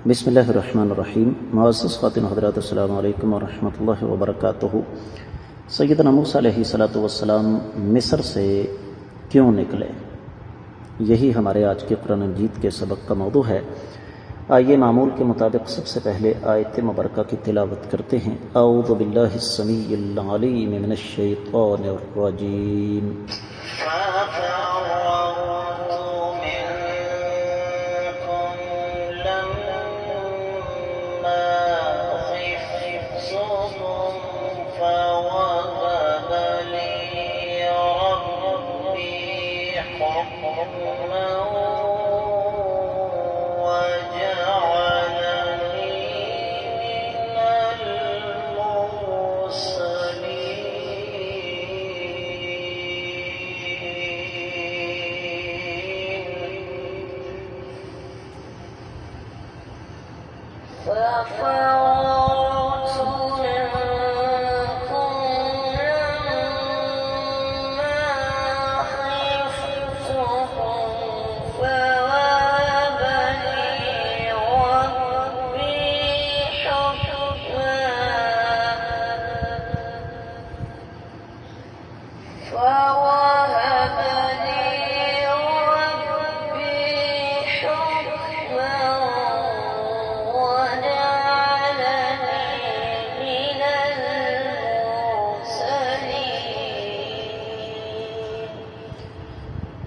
بسم اللہ الرحمن الرحیم۔ معزز خواتین حضرات، السلام علیکم ورحمۃ اللہ وبرکاتہ۔ سیدنا موسیٰ علیہ السلام مصر سے کیوں نکلے، یہی ہمارے آج کے قرآن مجید کے سبق کا موضوع ہے۔ آئیے معمول کے مطابق سب سے پہلے آیت مبارکہ کی تلاوت کرتے ہیں۔ اعوذ باللہ السمیع العلیم من الشیطان الرجیم۔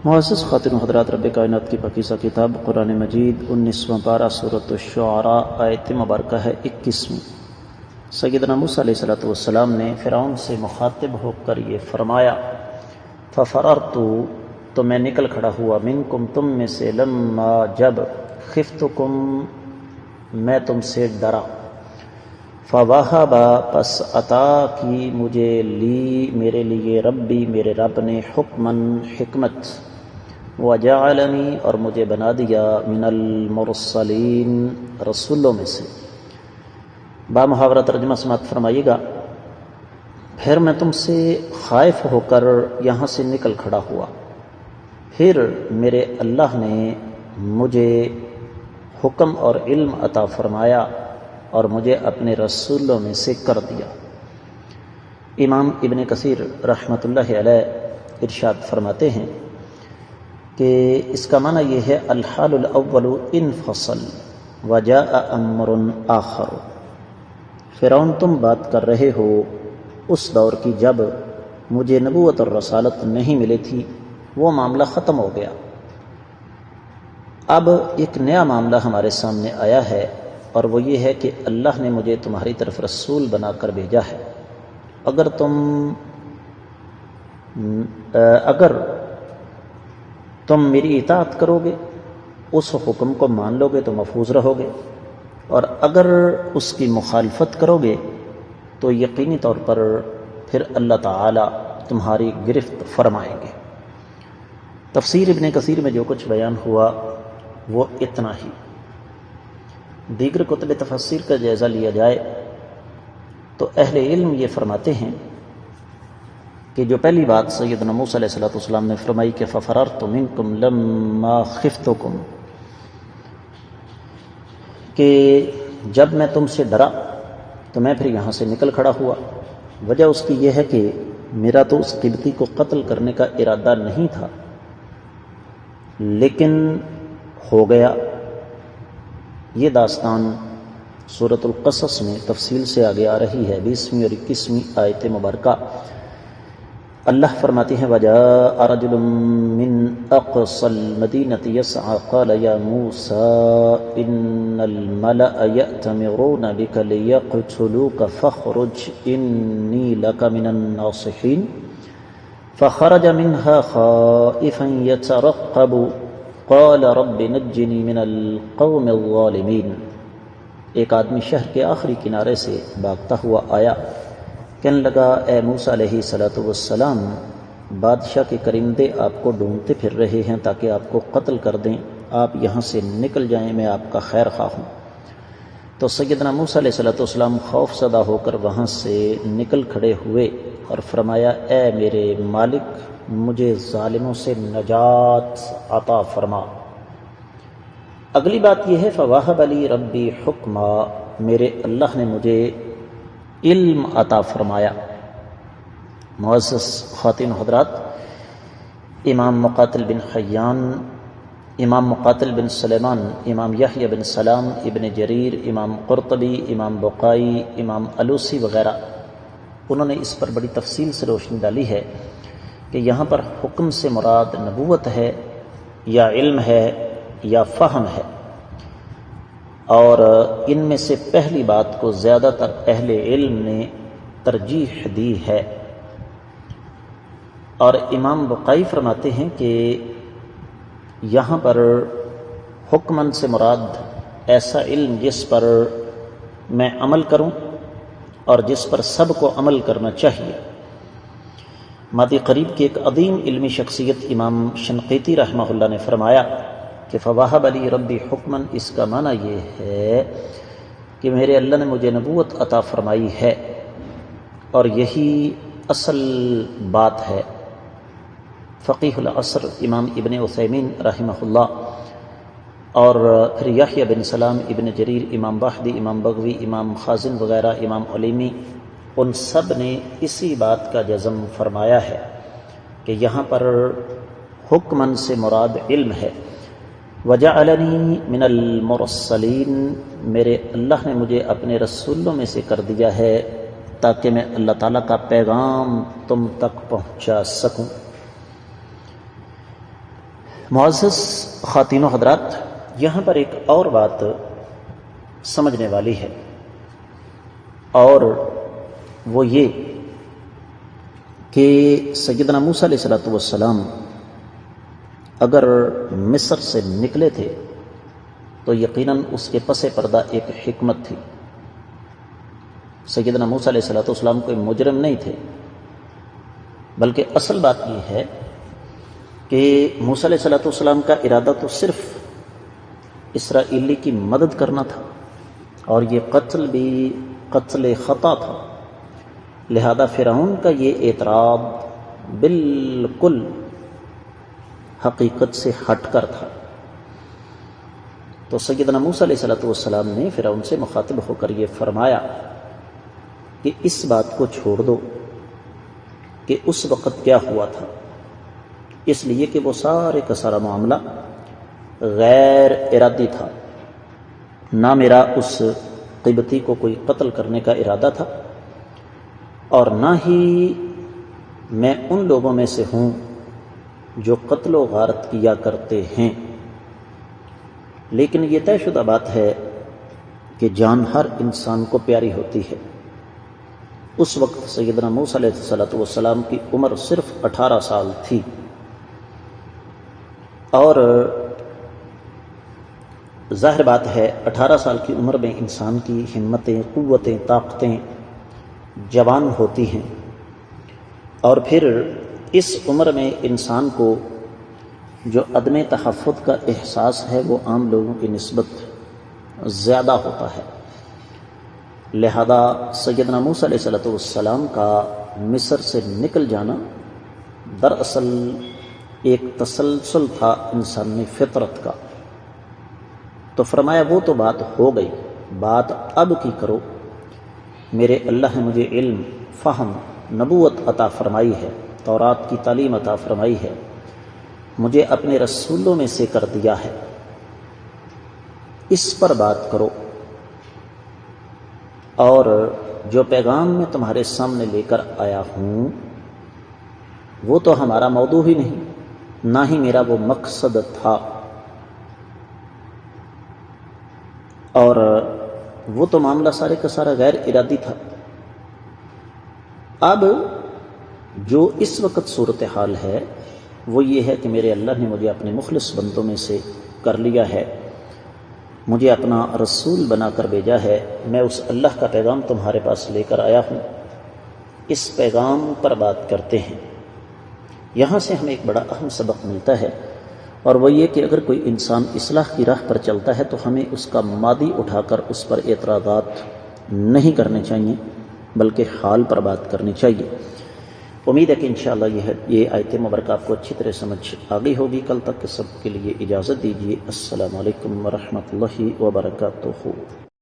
معزز خواتین و حضرات، رب کائنات کی پاکیزہ کتاب قرآن مجید 19واں پارہ سورۃ الشعراء آیت مبارکہ ہے 21۔ سیدنا موسیٰ علیہ السلام نے فرعون سے مخاطب ہو کر یہ فرمایا، ففررت، تو میں نکل کھڑا ہوا، منکم، تم میں سے، لما، جب، خفتکم، میں تم سے ڈرا، فوہب، پس عطا کی مجھے، لی، میرے لیے، ربی، میرے رب نے، حکماً، حکمت، وجعلنی، اور مجھے بنا دیا، من المرسلین، رسولوں میں سے۔ با محاورہ ترجمہ سماعت فرمائیے گا۔ پھر میں تم سے خائف ہو کر یہاں سے نکل کھڑا ہوا، پھر میرے اللہ نے مجھے حکم اور علم عطا فرمایا اور مجھے اپنے رسولوں میں سے کر دیا۔ امام ابن کثیر رحمۃ اللہ علیہ ارشاد فرماتے ہیں کہ اس کا معنی یہ ہے، الحال الاول انفصل وجاء امر آخر۔ فرعون، تم بات کر رہے ہو اس دور کی جب مجھے نبوت اور رسالت نہیں ملی تھی، وہ معاملہ ختم ہو گیا، اب ایک نیا معاملہ ہمارے سامنے آیا ہے، اور وہ یہ ہے کہ اللہ نے مجھے تمہاری طرف رسول بنا کر بھیجا ہے۔ اگر تم میری اطاعت کرو گے، اس حکم کو مان لو گے تو محفوظ رہو گے، اور اگر اس کی مخالفت کرو گے تو یقینی طور پر پھر اللہ تعالی تمہاری گرفت فرمائیں گے۔ تفسیر ابن کثیر میں جو کچھ بیان ہوا وہ اتنا ہی۔ دیگر کتب تفسیر کا جائزہ لیا جائے تو اہل علم یہ فرماتے ہیں کہ جو پہلی بات سیدنا موسیٰ علیہ السلام نے فرمائی کہ ففررت منکم لما خفتکم، کہ جب میں تم سے ڈرا تو میں پھر یہاں سے نکل کھڑا ہوا، وجہ اس کی یہ ہے کہ میرا تو اس قبطی کو قتل کرنے کا ارادہ نہیں تھا، لیکن ہو گیا۔ یہ داستان سورۃ القصص میں تفصیل سے آگے آ رہی ہے، 20ویں اور 21ویں آیت مبارکہ۔ اللہ فرماتے ہیں، وَجَاءَ رَجُلٌ مِّنْ أَقْصَى الْمَدِينَةِ يَسْعَىٰ قَالَ يَا مُوسَىٰ إِنَّ الْمَلَأَ يَأْتَمِرُونَ بِكَ لِيَقْتُلُوكَ فَاخْرُجْ إِنِّي لَكَ مِنَ النَّاصِحِينَ فَخَرَجَ مِنْهَا خَائِفًا يَتَرَقَّبُ قَالَ رَبِّ نَجِّنِي مِنَ الْقَوْمِ الظَّالِمِينَ۔ ایک آدمی شہر کے آخری کنارے سے بھاگتا ہوا آیا، کہنے لگا، اے موسیٰ علیہ السلام، بادشاہ کے کرندے آپ کو ڈھونڈتے پھر رہے ہیں تاکہ آپ کو قتل کر دیں، آپ یہاں سے نکل جائیں، میں آپ کا خیر خواہ ہوں۔ تو سیدنا موسیٰ علیہ السلام خوف زدہ ہو کر وہاں سے نکل کھڑے ہوئے اور فرمایا، اے میرے مالک، مجھے ظالموں سے نجات عطا فرما۔ اگلی بات یہ ہے فواہب علی ربی حکما، میرے اللہ نے مجھے علم عطا فرمایا۔ معزز خواتین و حضرات، امام مقاتل بن حیان، امام مقاتل بن سلیمان، امام یحییٰ بن سلام، ابن جریر، امام قرطبی، امام بقائی، امام الوسی وغیرہ، انہوں نے اس پر بڑی تفصیل سے روشنی ڈالی ہے کہ یہاں پر حکم سے مراد نبوت ہے یا علم ہے یا فہم ہے، اور ان میں سے پہلی بات کو زیادہ تر اہل علم نے ترجیح دی ہے۔ اور امام بقائی فرماتے ہیں کہ یہاں پر حکمن سے مراد ایسا علم جس پر میں عمل کروں اور جس پر سب کو عمل کرنا چاہیے۔ ماضی قریب کی ایک عظیم علمی شخصیت امام شنقیطی رحمہ اللہ نے فرمایا کہ فواہب علی ربی حکمن، اس کا معنی یہ ہے کہ میرے اللہ نے مجھے نبوت عطا فرمائی ہے، اور یہی اصل بات ہے۔ فقیہ العصر امام ابن عثیمین رحمہ اللہ، اور پھر یحییٰ بن سلام، ابن جریر، امام واحدی، امام بغوی، امام خازن وغیرہ، امام علیمی، ان سب نے اسی بات کا جزم فرمایا ہے کہ یہاں پر حکمن سے مراد علم ہے۔ وجعلنی من المرسلین، میرے اللہ نے مجھے اپنے رسولوں میں سے کر دیا ہے تاکہ میں اللہ تعالیٰ کا پیغام تم تک پہنچا سکوں۔ معزز خواتین و حضرات، یہاں پر ایک اور بات سمجھنے والی ہے، اور وہ یہ کہ سیدنا موسیٰ علیہ السلام اگر مصر سے نکلے تھے تو یقیناً اس کے پس پردہ ایک حکمت تھی۔ سیدنا موسیٰ علیہ السلام کوئی مجرم نہیں تھے، بلکہ اصل بات یہ ہے کہ موسیٰ علیہ السلام کا ارادہ تو صرف اسرائیلی کی مدد کرنا تھا، اور یہ قتل بھی قتل خطا تھا، لہذا فرعون کا یہ اعتراض بالکل حقیقت سے ہٹ کر تھا۔ تو سیدنا موسیٰ علیہ السلام نے فرعون سے مخاطب ہو کر یہ فرمایا کہ اس بات کو چھوڑ دو کہ اس وقت کیا ہوا تھا، اس لیے کہ وہ سارے کا سارا معاملہ غیر ارادی تھا، نہ میرا اس قبطی کو کوئی قتل کرنے کا ارادہ تھا، اور نہ ہی میں ان لوگوں میں سے ہوں جو قتل و غارت کیا کرتے ہیں۔ لیکن یہ طے شدہ بات ہے کہ جان ہر انسان کو پیاری ہوتی ہے۔ اس وقت سیدنا موسیٰ علیہ السلام کی عمر صرف 18 سال تھی، اور ظاہر بات ہے 18 سال کی عمر میں انسان کی ہمتیں، قوتیں، طاقتیں جوان ہوتی ہیں، اور پھر اس عمر میں انسان کو جو عدم تحفظ کا احساس ہے وہ عام لوگوں کی نسبت زیادہ ہوتا ہے۔ لہذا سیدنا موسیٰ علیہ السلام کا مصر سے نکل جانا دراصل ایک تسلسل تھا انسانی فطرت کا۔ تو فرمایا وہ تو بات ہو گئی، بات اب کی کرو۔ میرے اللہ نے مجھے علم، فہم، نبوت عطا فرمائی ہے، تورات کی تعلیم عطا فرمائی ہے، مجھے اپنے رسولوں میں سے کر دیا ہے، اس پر بات کرو، اور جو پیغام میں تمہارے سامنے لے کر آیا ہوں وہ تو ہمارا موضوع ہی نہیں، نہ ہی میرا وہ مقصد تھا، اور وہ تو معاملہ سارے کا سارا غیر ارادی تھا۔ اب جو اس وقت صورتحال ہے وہ یہ ہے کہ میرے اللہ نے مجھے اپنے مخلص بندوں میں سے کر لیا ہے، مجھے اپنا رسول بنا کر بھیجا ہے، میں اس اللہ کا پیغام تمہارے پاس لے کر آیا ہوں، اس پیغام پر بات کرتے ہیں۔ یہاں سے ہمیں ایک بڑا اہم سبق ملتا ہے، اور وہ یہ کہ اگر کوئی انسان اصلاح کی راہ پر چلتا ہے تو ہمیں اس کا ماضی اٹھا کر اس پر اعتراضات نہیں کرنے چاہیے، بلکہ حال پر بات کرنی چاہیے۔ امید ہے کہ انشاءاللہ یہ آیت مبارکہ آپ کو اچھی طرح سمجھ آ گئی ہوگی. کل تک کے سب کے لیے اجازت دیجیے. السلام علیکم ورحمۃ اللہ وبرکاتہ.